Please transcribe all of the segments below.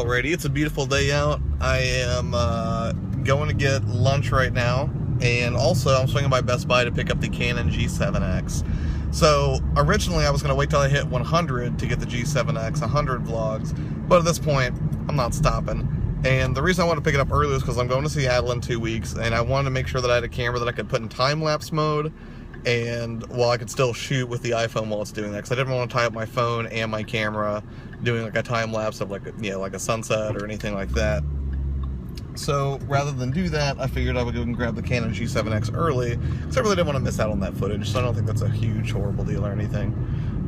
Alrighty, it's a beautiful day out. I am going to get lunch right now, and also I'm swinging by Best Buy to pick up the Canon G7X. So originally I was going to wait till I hit 100 to get the G7X 100 vlogs, but at this point I'm not stopping. And the reason I wanted to pick it up early is because I'm going to Seattle in 2 weeks, and I wanted to make sure that I had a camera that I could put in time-lapse mode, and while I could still shoot with the iPhone while it's doing that, because I didn't want to tie up my phone and my camera doing like a time-lapse of like a sunset or anything like that. So rather than do that, I figured I would go and grab the Canon G7X early, because I really didn't want to miss out on that footage, so I don't think that's a huge, horrible deal or anything.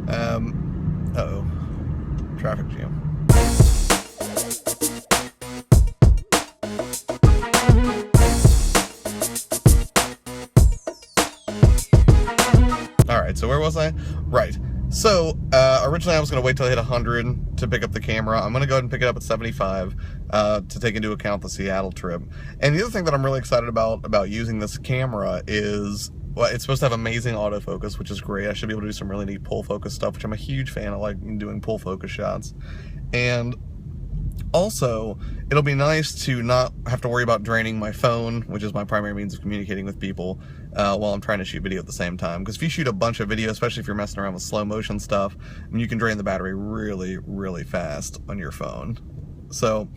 Uh-oh. Traffic jam. Alright, so where was I? Right. So, originally I was going to wait till I hit 100 to pick up the camera. I'm going to go ahead and pick it up at 75 to take into account the Seattle trip. And the other thing that I'm really excited about using this camera is, well, it's supposed to have amazing autofocus, which is great. I should be able to do some really neat pull focus stuff, which I'm a huge fan of, like doing pull focus shots. And also, it'll be nice to not have to worry about draining my phone, which is my primary means of communicating with people, while I'm trying to shoot video at the same time. Because if you shoot a bunch of video, especially if you're messing around with slow motion stuff, you can drain the battery really, really fast on your phone. So,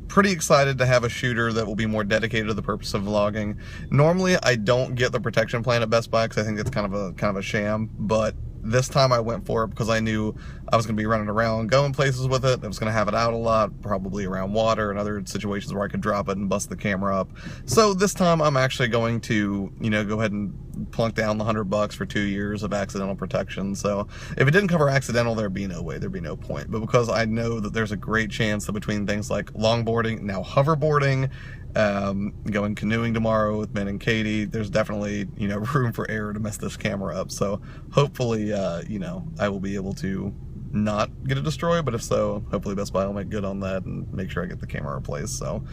pretty excited to have a shooter that will be more dedicated to the purpose of vlogging. Normally, I don't get the protection plan at Best Buy because I think it's kind of a sham, but this time I went for it because I knew I was going to be running around, going places with it. I was going to have it out a lot, probably around water and other situations where I could drop it and bust the camera up. So this time I'm actually going to, go ahead and plunk down the $100 for 2 years of accidental protection. So if it didn't cover accidental, there'd be no way, there'd be no point. But because I know that there's a great chance that between things like longboarding, now hoverboarding, going canoeing tomorrow with Ben and Katie, there's definitely, room for error to mess this camera up. So hopefully, I will be able to not get it destroyed, but if so, hopefully Best Buy will make good on that and make sure I get the camera replaced. So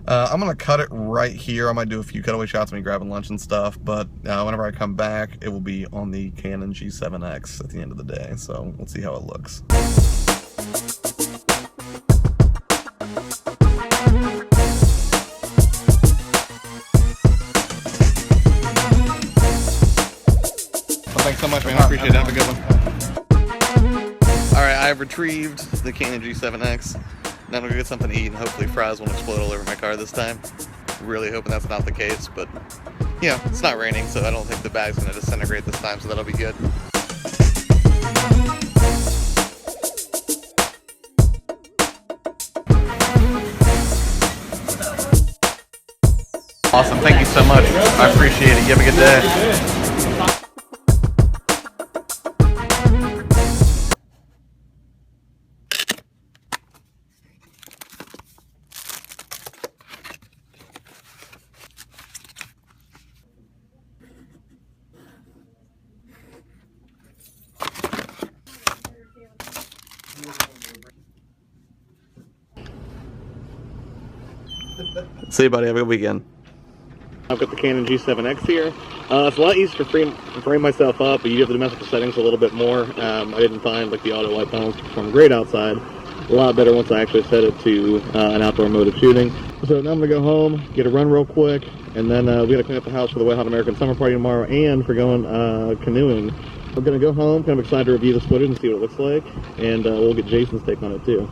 I'm gonna cut it right here. I might do a few cutaway shots of me grabbing lunch and stuff, but whenever I come back, it will be on the Canon G7X at the end of the day. So we'll see how it looks. Thanks so much, man. I appreciate it. Have a good one. Alright, I have retrieved the Canon G7X. Now I'm going to get something to eat, and hopefully fries won't explode all over my car this time. Really hoping that's not the case, but, it's not raining, so I don't think the bag's going to disintegrate this time, so that'll be good. Awesome. Thank you so much. I appreciate it. You have a good day. See you, buddy. Have a good weekend. I've got the Canon G7X here. It's a lot easier to frame myself up, but you have to mess with the settings a little bit more. I didn't find the auto light panels perform great outside. A lot better once I actually set it to an outdoor mode of shooting. So now I'm gonna go home, get a run real quick, and then we gotta clean up the house for the Wet Hot American Summer Party tomorrow, and for going canoeing. I'm gonna go home, kind of excited to review this footage and see what it looks like, and we'll get Jason's take on it too.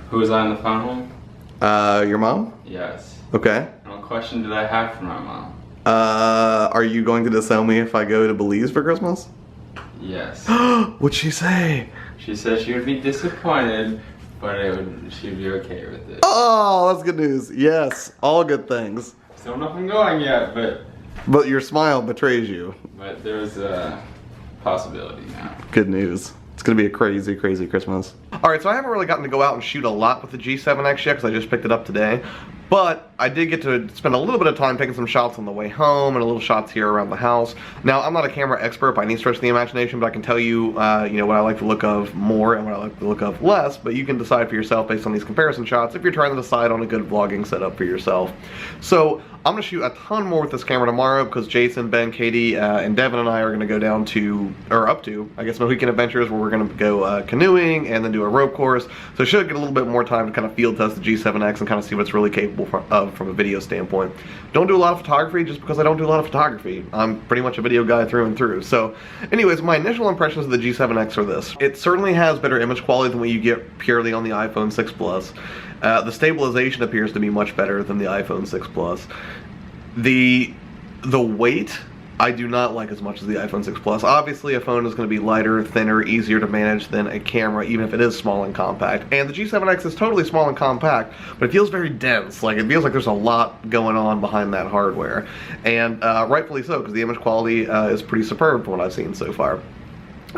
Who was I on the phone home? Your mom? Yes. Okay. And what question did I have for my mom? Are you going to disown me if I go to Belize for Christmas? Yes. What'd she say? She said she would be disappointed, but she'd be okay with it. Oh, that's good news. Yes, all good things. Still don't know if I'm going yet, but... But your smile betrays you. But there's a possibility now. Good news. It's gonna be a crazy, crazy Christmas. Alright, so I haven't really gotten to go out and shoot a lot with the G7X yet because I just picked it up today. But I did get to spend a little bit of time taking some shots on the way home and a little shots here around the house. Now, I'm not a camera expert by any stretch of the imagination, but I can tell you, you know, what I like the look of more and what I like the look of less, but you can decide for yourself based on these comparison shots if you're trying to decide on a good vlogging setup for yourself. So, I'm going to shoot a ton more with this camera tomorrow because Jason, Ben, Katie, and Devin and I are going to go down to, or up to, I guess, Mohican Adventures, where we're going to go canoeing and then do a rope course. So I should get a little bit more time to kind of field test the G7X and kind of see what it's really capable of from a video standpoint. Don't do a lot of photography just because I don't do a lot of photography. I'm pretty much a video guy through and through. So anyways, my initial impressions of the G7X are this. It certainly has better image quality than what you get purely on the iPhone 6 Plus. The stabilization appears to be much better than the iPhone 6 Plus. The weight I do not like as much as the iPhone 6 Plus. Obviously, a phone is going to be lighter, thinner, easier to manage than a camera, even if it is small and compact. And the G7X is totally small and compact, but it feels very dense. Like, it feels like there's a lot going on behind that hardware. And rightfully so, because the image quality is pretty superb from what I've seen so far.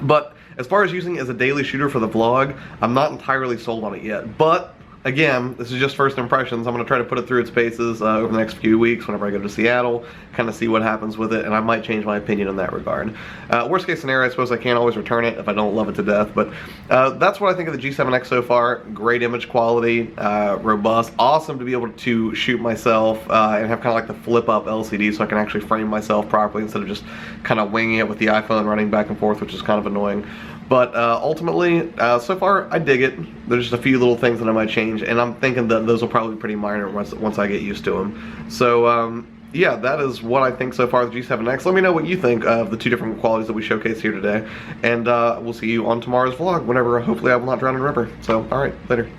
But as far as using it as a daily shooter for the vlog, I'm not entirely sold on it yet. But again, this is just first impressions. I'm going to try to put it through its paces over the next few weeks whenever I go to Seattle, kind of see what happens with it, and I might change my opinion in that regard. Worst case scenario, I suppose I can't always return it if I don't love it to death, but that's what I think of the G7X so far. Great image quality, robust, awesome to be able to shoot myself and have kind of like the flip-up LCD so I can actually frame myself properly instead of just kind of winging it with the iPhone running back and forth, which is kind of annoying. But ultimately, so far, I dig it. There's just a few little things that I might change, and I'm thinking that those will probably be pretty minor once I get used to them. So, yeah, that is what I think so far of the G7X. Let me know what you think of the two different qualities that we showcased here today. And we'll see you on tomorrow's vlog, whenever hopefully I will not drown in a river. So, alright, later.